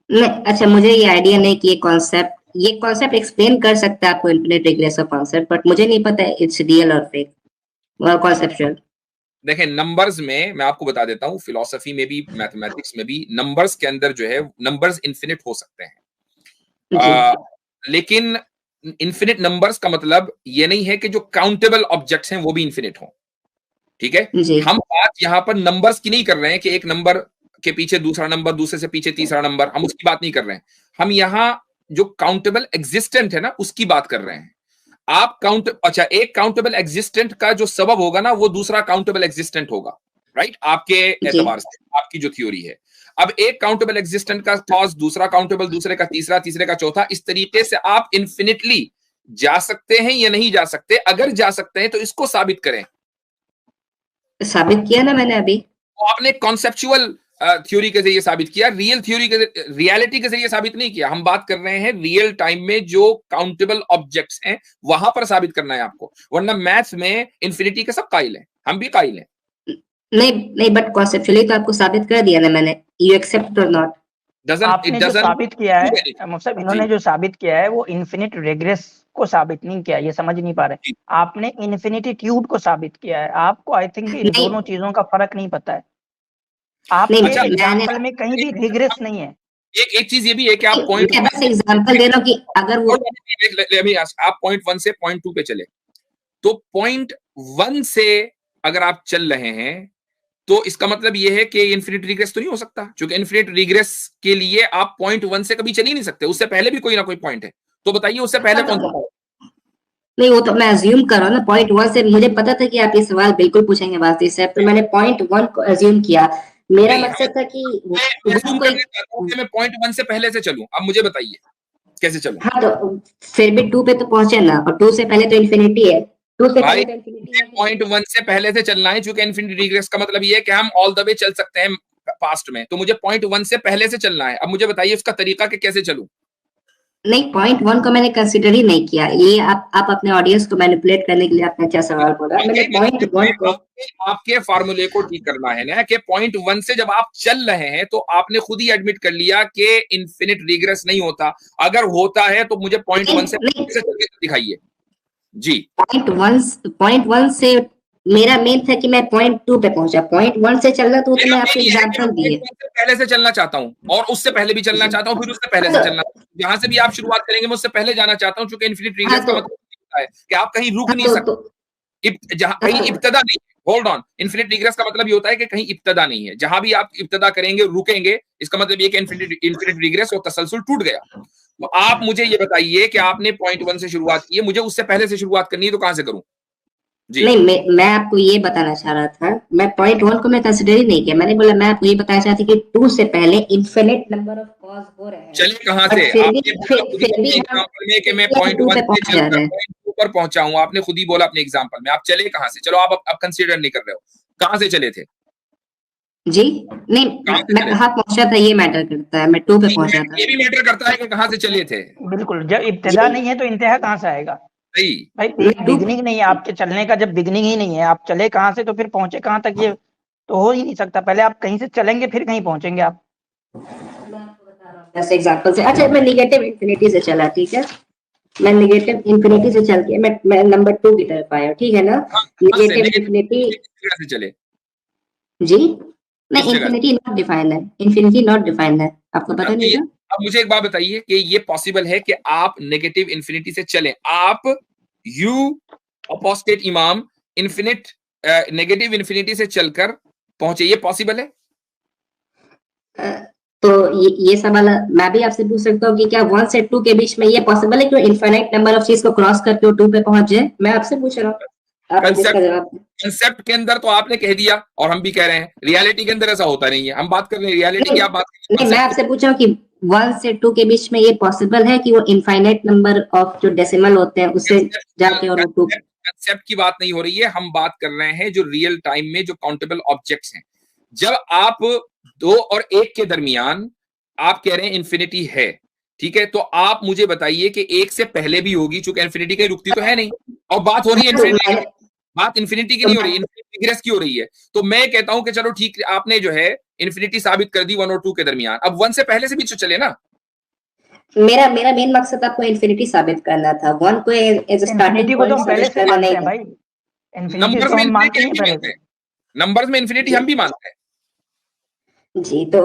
नहीं, अच्छा, मुझे ये आइडिया नहीं कि ये कॉन्सेप्ट एक्सप्लेन कर सकता है आपको इन्फिनिट रिग्रेस का कॉन्सेप्ट, बट मुझे नहीं पता इट्स रियल और फेक कॉन्सेप्चुअल। देखें, नंबर्स में मैं आपको बता देता हूं, फिलोसफी में भी मैथमेटिक्स में भी नंबर्स के अंदर जो है नंबर्स इन्फिनिट हो सकते हैं, लेकिन इन्फिनिट नंबर्स का मतलब ये नहीं है कि जो काउंटेबल ऑब्जेक्ट्स हैं वो भी इन्फिनिट हो, ठीक है। हम बात यहां पर नंबर्स की नहीं कर रहे हैं कि एक नंबर के पीछे दूसरा नंबर, दूसरे से पीछे तीसरा नंबर, हम उसकी बात नहीं कर रहे हैं। हम यहाँ जो काउंटेबल एग्जिस्टेंट है ना उसकी बात कर रहे हैं। अच्छा, एक काउंटेबल एग्जिस्टेंट का जो सबब होगा ना वो दूसरा काउंटेबल एग्जिस्टेंट होगा, राइट, आपके एतबार से, आपकी जो थ्योरी है। अब एक काउंटेबल एग्जिस्टेंट का कॉज, दूसरा काउंटेबल, दूसरे का तीसरा, तीसरे का चौथा, इस तरीके से आप इन्फिनिटली जा सकते हैं या नहीं जा सकते? अगर जा सकते हैं तो इसको साबित करें। साबित किया ना मैंने अभी। तो आपने कॉन्सेप्चुअल थ्योरी के जरिए साबित किया, रियलिटी के जरिए साबित नहीं किया। हम बात कर रहे हैं रियल टाइम में जो काउंटेबल ऑब्जेक्ट्स हैं वहां पर साबित करना है आपको, वरना मैथ्स में इन्फिनिटी के सब कायल हैं, हम भी कायल हैं। नहीं, बट कॉन्सेप्चुअली तो आपको साबित कर दिया ना मैंने। यू एक्सेप्ट और नॉट? आपने जो साबित किया है, मतलब इन्होंने जो साबित किया है वो इन्फिनिट रिग्रेस को साबित नहीं किया, ये समझ नहीं पा रहे। आपने इन्फिनिट्यूड को साबित किया है। आपको आई थिंक इन दोनों चीजों का फर्क नहीं पता है। आपके अच्छा, एग्जाम्पल में कहीं भी रिग्रेस नहीं है। एक चीज ये भी है कि आप पॉइंट मैं बस एग्जांपल दे रहा हूं कि अगर वो आप पॉइंट 1 से पॉइंट 2 पे चले, तो पॉइंट 1 से अगर आप चल रहे हैं तो इसका मतलब ये है कि इन्फिनिट रिग्रेस तो नहीं हो सकता, क्योंकि इन्फिनिट रिग्रेस के लिए आप पॉइंट 1 से कभी चल ही नहीं सकते, उससे पहले भी कोई ना कोई पॉइंट है। तो बताइए उससे पहले कौन सा? नहीं, वो तो मैं अज्यूम कर रहा हूँ ना, पॉइंट 1 से मुझे पता था कि आप ये सवाल बिल्कुल पूछेंगे वास्ती साहब, तो मैंने पॉइंट 1 को अज्यूम किया। मेरा मकसद था कि मैं अज्यूम करना चाहता हूं कि मैं पॉइंट 1 से पहले से चलूं। अब मुझे बताइए कैसे चलूं? हाँ, तो फिर भी 2 पे तो पहुंचे ना, और 2 से पहले तो इन्फिनिटी है। 2 से भाई पहले तो इन्फिनिटी है। पॉइंट 1 से पहले से चलना है, क्योंकि इन्फिनिटी रिग्रेस का मतलब ये है कि हम ऑल द वे चल सकते हैं पास्ट में, तो मुझे पॉइंट 1 से पहले से चलना है। अब मुझे बताइए उसका तरीका कि कैसे चलूं। नहीं, पॉइंट 1 को मैंने कंसीडर ही नहीं किया। ये आप अपने ऑडियंस को मैनिपुलेट करने के लिए आपने क्या सवाल बोला। मैंने पॉइंट 1 को आपके फार्मूले को ठीक करना है ना, कि पॉइंट 1 से जब आप चल रहे हैं तो आपने खुद ही एडमिट कर लिया कि इन्फिनिट रिग्रेस नहीं होता। अगर होता है तो मुझे पॉइंट 1 से चल के दिखाइए जी। पॉइंट 1 से मेरा मेन था कि मैं पॉइंट 2 पे पहुंचा। पॉइंट 1 से चलना तो मैं आपको एग्जांपल दिए। पहले से चलना चाहता हूं, और उससे पहले भी चलना चाहता हूं, फिर उससे पहले से चलना, जहां से भी आप शुरुआत करेंगे मैं उससे पहले जाना चाहता हूं, क्योंकि इन्फिनिट रिग्रेस का मतलब होता है कि आप कहीं रुक नहीं सकते, जहां कहीं इब्तदा नहीं। होल्ड ऑन, इन्फिनिट रिग्रेस का मतलब ये होता है कि कहीं इब्तदा नहीं है। जहां भी आप इब्तदा करेंगे रुकेंगे, इसका मतलब ये कि इन्फिनिट रिग्रेस और तसलसल टूट गया। तो आप मुझे ये बताइए कि आपने पॉइंट 1 से शुरुआत की है, मुझे उससे पहले से शुरुआत करनी है, तो कहां से करूं जी? नहीं, मैं आपको ये बताना चाह रहा था, मैं पॉइंट 1 को मैं कंसीडर ही नहीं किया। मैंने बोला मैं आपको ये बताना चाहती कि 2 से पहले इनफिनिट नंबर ऑफ कॉज हो रहे हैं। चले कहां से? आपने एग्जांपल में कि मैं पॉइंट 1 से चलकर पॉइंट 2 पर पहुंचा हूं, आपने खुद ही बोला अपने एग्जांपल में। आप चले कहां से? चलो आप अब कंसीडर नहीं कर रहे हो, कहां से चले थे जी? नहीं, मैं कहां पहुंचा था ये मैटर करता है। मैं 2 पे पहुंचा था। ये भी मैटर करता है कि कहां से चले थे। बिल्कुल, जब इब्तिदा नहीं है तो इंतहा कहां से आएगा? सही भाई एक बिगिनिंग नहीं है आपके चलने का, जब बिगिनिंग ही नहीं है आप चले कहां से तो फिर पहुंचे कहां तक, ये तो हो ही नहीं सकता। पहले आप कहीं से चलेंगे फिर कहीं पहुंचेंगे आप। जैसे एग्जांपल से, अच्छा मैं नेगेटिव इन्फिनिटी से चला, ठीक है। मैं नेगेटिव इन्फिनिटी से चल के मैं नंबर 2 की तरफ आया, ठीक है ना। नेगेटिव इन्फिनिटी से चले जी। नहीं, इन्फिनिटी नॉट डिफाइंड है। इन्फिनिटी नॉट डिफाइंड है, आपको पता नहीं था? अब मुझे एक बात बताइए कि ये पॉसिबल है कि आप नेगेटिव इन्फिनिटी से चलें, आप यू अपोस्टेट इमाम इन्फिनिट नेगेटिव इन्फिनिटी से चलकर पहुंचे, ये पॉसिबल है? तो ये सवाल मैं भी आपसे पूछ सकता हूँ कि क्या 1 से 2 के बीच में ये पॉसिबल है कि इनफाइनाइट नंबर ऑफ चीज को क्रॉस करके वो 2 पे पहुंच जाए? मैं आपसे पूछ रहा हूँ, आप इसका जवाब। कंसेप्ट के अंदर तो आपने कह दिया और हम भी कह रहे हैं, रियलिटी के अंदर ऐसा होता नहीं है। हम बात कर रहे हैं रियलिटी की, आप बात कर रहे हैं। मैं आपसे पूछ रहा हूँ कि 1 से 2 के बीच में ये पॉसिबल है कि वो इनफाइनाइट नंबर ऑफ जो डेसिमल होते हैं उससे जाके और वो 2। कंसेप्ट की बात नहीं हो रही है, हम बात कर रहे हैं जो रियल टाइम में जो काउंटेबल ऑब्जेक्ट्स हैं। जब आप 2 और 1 के दरमियान आप कह रहे हैं इन्फिनिटी है, ठीक है, तो आप मुझे बताइए कि 1 से पहले भी होगी, चूंकि इन्फिनिटी कहीं रुकती तो है नहीं, और बात हो रही है इन्फिनिटी, बात इन्फिनिटी की नहीं हो रही, इन्फिनिटी रिग्रेस की हो रही है। तो मैं कहता हूं कि चलो ठीक, आपने जो है इन्फिनिटी साबित कर दी 1 और 2 के दरमियान, अब 1 से पहले से भी तो चले ना। मेरा मेन मकसद आपको इन्फिनिटी साबित करना था। 1 को एज स्टार्टिंग को तो हम पहले से मानते हैं भाई। इन्फिनिटी तो हम मानते हैं पहले, नंबर्स में इन्फिनिटी हम भी मानते हैं जी। तो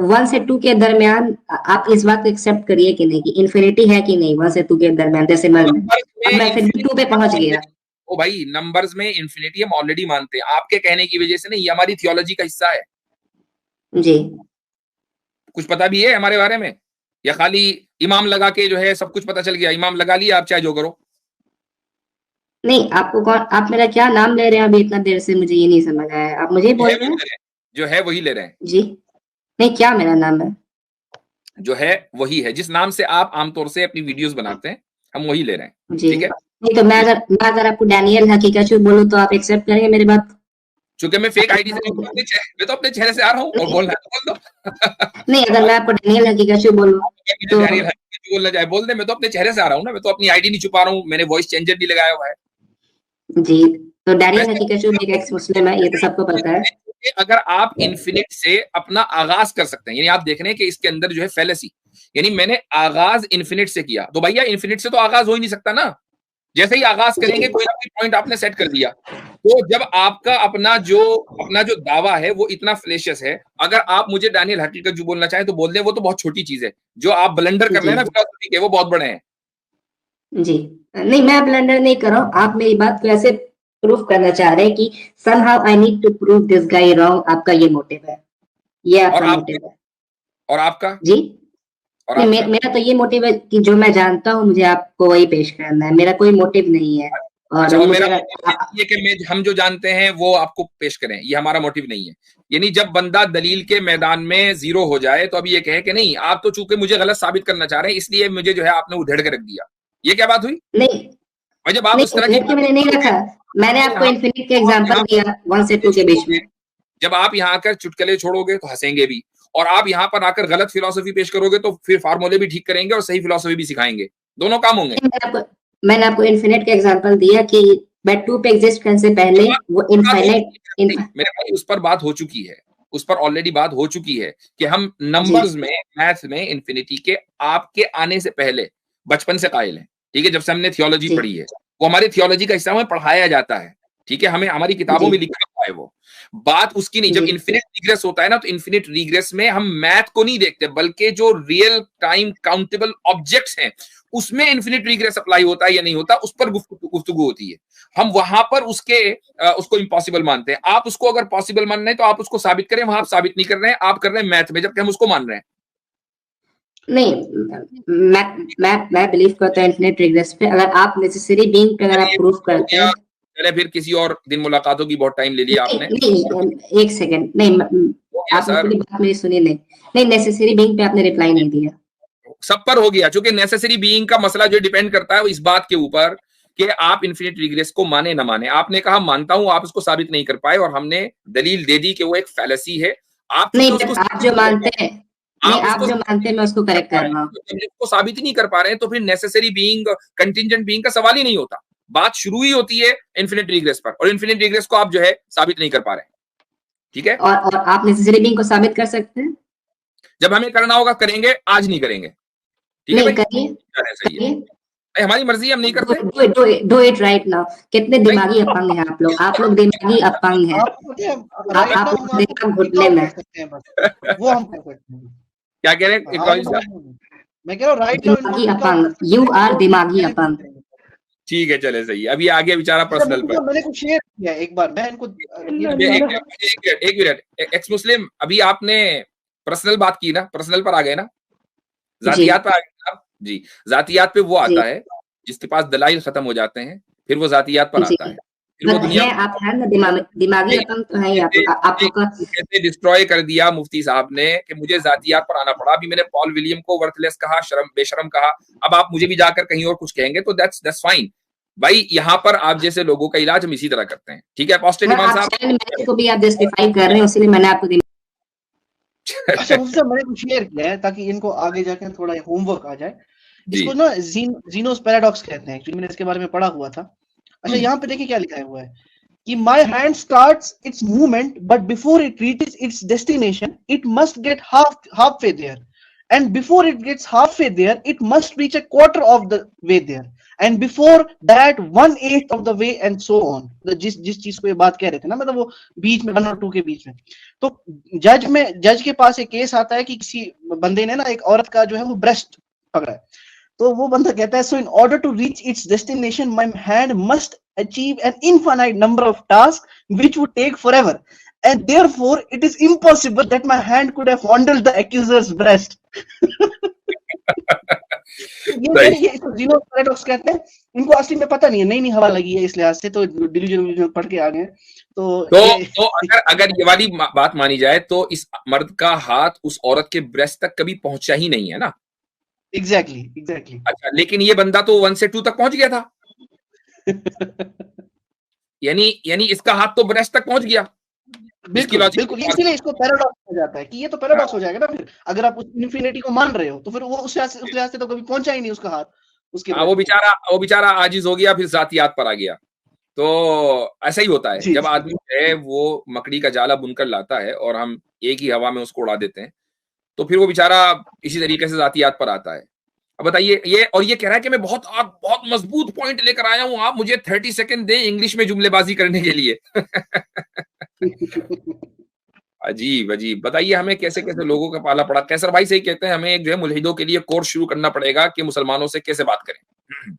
1 से 2 के दरमियान आप इस बात को एक्सेप्ट करिए कि नहीं कि इन्फिनिटी है कि नहीं 1 से 2 के दरमियान डेसिमल में। अब मैं फिर 2 पे पहुंच गया। ओ भाई, नंबर्स में इन्फिनिटी हम ऑलरेडी मानते हैं, आपके कहने की वजह से नहीं, ये हमारी थियोलॉजी का हिस्सा है जी। कुछ पता भी है हमारे बारे में, या खाली इमाम लगा के जो है सब कुछ पता चल गया? इमाम लगा लिया, आप चाहे जो करो। नहीं, आपको कौन, आप मेरा क्या नाम ले रहे हैं अभी इतना देर से, मुझे ये नहीं समझ आया। आप मुझे बोल रहे हैं जो है वही ले रहे हैं जी। नहीं, क्या मेरा नाम है? जो है वही है, जिस नाम से आप आमतौर से अपनी वीडियोस बनाते हैं, हम वही ले रहे हैं जी। ठीक है। नहीं तो मैं अगर आपको डैनियल हकीकत बोलूं तो आप एक्सेप्ट करेंगे मेरी बात? चूंकि मैं फेक आईडी से नहीं, मैं तो अपने चेहरे से आ रहा हूँ, और बोलना है तो बोल दो। नहीं, अगर मैं आपको डैनियल हकीकत बोलूं तो बोलना चाहे बोल दे, मैं तो अपने चेहरे से आ रहा हूँ ना, मैं तो अपनी आईडी नहीं छुपा रहा हूँ, मैंने वॉइस चेंजर भी लगाया हुआ है जी। तो डैनियल हकीकत एक एक्स मुस्लिम है, ये तो सबको पता है। अगर आप इन्फिनिट से अपना आगाज कर सकते हैं, यानी आप देख रहे हैं कि इसके अंदर जो है फैलेसी, यानी मैंने आगाज इन्फिनिट से किया, तो भैया इन्फिनिट से तो आगाज हो ही नहीं सकता ना। जैसे ही आगाज करेंगे कोई ना कोई पॉइंट आपने सेट कर दिया, तो जब आपका अपना जो दावा है वो इतना फ्लेशियस है, अगर आप मुझे डैनियल हकीकत जो बोलना चाहें तो बोल दें, वो तो बहुत छोटी चीज है। जो आप ब्लंडर कर रहे हैं ना फिलॉसफी के, वो बहुत बड़े हैं। जी नहीं, मैं ब्लंडर नहीं कर रहा हूँ, आप मेरी बात को ऐसे प्रूफ करना चाह रहे हैं कि somehow I need to prove this guy wrong, आपका ये मोटिव है, ये आपका मोटिव है। और आपका जी और नहीं, आपका? मेरा तो ये मोटिव है कि जो मैं जानता हूँ मुझे आपको वही पेश करना है, मेरा कोई मोटिव नहीं है। और अच्छा, मुझे मेरा अगर ये कि हम जो जानते हैं वो आपको पेश करें, ये हमारा मोटिव नहीं है। यानी जब बंदा दलील के मैदान में जीरो हो जाए तो अभी ये कहे कि नहीं, आप तो चूंकि मुझे गलत साबित करना चाह रहे हैं इसलिए मुझे जो है आपने उधेड़ के रख दिया, ये क्या बात हुई? नहीं और जब आप उस तरह की मैंने नहीं रखा, मैंने आपको इन्फिनिट के एग्जांपल दिया 1 से 2 के बीच में। जब आप यहाँ आकर चुटकुले छोड़ोगे तो हंसेंगे भी, और आप यहाँ पर आकर गलत फिलोसफी पेश करोगे तो फिर फार्मूले भी ठीक करेंगे और सही फिलोसफी भी सिखाएंगे, दोनों काम होंगे। मैंने आपको इन्फिनिट का एग्जांपल दिया कि मैं 2 पे एग्जिस्ट करने से पहले वो इनफाइनाइट मेरे भाई उस पर बात हो चुकी है, उस पर ऑलरेडी बात हो चुकी है कि हम नंबर्स में, मैथ्स में इन्फिनिटी के आपके आने से पहले बचपन से कायल हैं। ठीक है, जब से हमने थियोलॉजी पढ़ी है, वो हमारी थियोलॉजी का हिस्सा हमें पढ़ाया जाता है। ठीक है, हमें हमारी किताबों में लिखा हुआ है, वो बात उसकी नहीं। जब इन्फिनिट रिग्रेस होता है ना, तो इन्फिनिट रिग्रेस में हम मैथ को नहीं देखते, बल्कि जो रियल टाइम काउंटेबल ऑब्जेक्ट्स हैं उसमें इन्फिनिट रिग्रेस अप्लाई होता है या नहीं होता, उस पर गुफ्तगू होती है। हम वहां पर उसको इम्पॉसिबल मानते हैं। आप उसको अगर पॉसिबल मान रहे हैं तो आप उसको साबित करें, वहां आप साबित नहीं कर रहे हैं, आप कर रहे हैं मैथ में, जबकि हम उसको मान रहे हैं। नहीं, मैं बिलीव करता हूँ इन्फिनिट रिग्रेस पे। अगर आप नेसेसरी बीइंग पे अगर आप प्रूफ करते हैं, चले फिर किसी और दिन मुलाकात होगी, बहुत टाइम ले लिया आपने। नहीं, एक सेकंड, नहीं आपने पूरी बात मेरी सुनी नहीं, नेसेसरी बीइंग पे आपने रिप्लाई नहीं दिया। सब पर हो गया, क्योंकि नेसेसरी बीइंग का मसला जो डिपेंड करता है वो इस बात के ऊपर कि आप इन्फिनिट रिग्रेस को माने ना माने। आपने कहा मानता हूं, आप उसको साबित नहीं कर पाए और हमने दलील दे दी कि वो एक फैलेसी है। आप नहीं, आप जो मानते हैं, आप जो मानते हैं मैं उसको करेक्ट कर रहा हूं। उसको साबित ही नहीं कर पा रहे हैं तो फिर नेसेसरी बीइंग, कंटिंजेंट बीइंग का सवाल ही नहीं होता। बात शुरू ही होती है इन्फिनिट रिग्रेस पर, और इन्फिनिट रिग्रेस को आप जो है साबित नहीं कर पा रहे हैं। ठीक है, और आप नेसेसरी बीइंग को साबित कर सकते हैं। जब हमें करना होगा करेंगे, आज नहीं करेंगे। ठीक है, सही है, हमारी मर्जी, हम नहीं करते। Do it right now. कितने दिमागी अपंग हैं आप लोग दिमागी अपंग हैं। आप दिमाग घुटने में। वो हम कर सकते हैं। क्या कह रहे हैं? मैं कह रहा हूँ राइट नाउ दिमागी अपंग, यू आर दिमागी अपंग। ठीक है, चले सही है। अभी आगे बेचारा पर्सनल पर मैंने कुछ शेयर किया एक बार, मैं इनको एक मिनट, एक्स मुस्लिम, अभी आपने पर्सनल बात की ना, पर्सनल पर आ गए ना, जातियात पर आ गए ना जी। जातियात पे वो आता है जिसके पास दलाइल खत्म हो जाते हैं, फिर वो जातियात पर आता है। फिर वो दुनिया आप है ना दिमागी अपंग तो है ही। आपको कैसे डिस्ट्रॉय कर दिया मुफ्ती साहब ने कि मुझे जातियात पर आना पड़ा। अभी मैंने पॉल विलियम को वर्थलेस कहा, बेशरम कहा, अब आप मुझे भी जाकर कहीं और कुछ कहेंगे तो दैट्स फाइन भाई। यहाँ पर आप जैसे लोगों का इलाज हम इसी तरह करते हैं। ठीक है, अपोस्टेट इमाम साहब को भी आप जस्टिफाई कर रहे हैं, इसलिए मैंने आपको अच्छा मैंने कुछ शेयर किया है ताकि इनको आगे जाकर थोड़ा होमवर्क आ जाए। इसको ना जीनोस पैराडॉक्स कहते हैं, मैंने इसके बारे में पढ़ा हुआ था। अच्छा, यहाँ पे देखिए क्या लिखा हुआ है कि my hand starts its movement but before it reaches its destination it must get halfway there, and before it gets halfway there it must reach a quarter of the way there, and before that 1/8 of the way, and so on। जिस चीज को ये बात कह रहे थे ना, मतलब वो बीच में 1 और 2 के बीच में। तो जज के पास एक केस आता है कि किसी बंदे ने ना एक औरत का जो है वो ब्रेस्ट पकड़ा है। तो वो बंदा कहता है, so in order to reach its destination my hand must achieve an infinite number of tasks which would take forever, and therefore it is impossible that my hand could have fondled the accuser's breast। ये जीनो paradox कहते हैं। इनको असली में पता नहीं है, नई हवा लगी है इस लिहाज से, तो डिल्यूजन पढ़ के आ गए। तो अगर ये वाली बात मानी जाए तो इस मर्द का हाथ उस औरत के ब्रेस्ट तक कभी पहुंचा ही नहीं है ना। एग्जैक्टली। अच्छा, लेकिन ये बंदा तो 1 से 2 तक पहुंच गया था। यानी इसका हाथ तो ब्रेस्ट तक पहुंच गया। बिल्कुल, इसीलिए इसको पैराडॉक्स हो जाता है कि ये तो पैराडॉक्स हो जाएगा ना। फिर अगर आप उस इन्फिनिटी को मान रहे हो तो फिर वो उस लिहाज से तो कभी पहुंचा ही नहीं उसका हाथ उसके। वो बेचारा आजिज हो गया, फिर जातियात पर आ गया। तो ऐसा ही होता है जब आदमी है वो मकड़ी का जाला बुनकर लाता है और हम एक ही हवा में उसको उड़ा देते हैं, तो फिर वो बेचारा इसी तरीके से जातियात पर आता है। अब बताइए ये, और ये कह रहा है कि मैं बहुत मजबूत पॉइंट लेकर आया हूं, आप मुझे 30 सेकंड दें इंग्लिश में जुमलेबाजी करने के लिए। अजीब अजीब। बताइए हमें कैसे कैसे लोगों का पाला पड़ा। कैसर भाई सही कहते हैं, हमें एक जो है मुल्हिदों के लिए कोर्स शुरू करना पड़ेगा कि मुसलमानों से कैसे बात करें।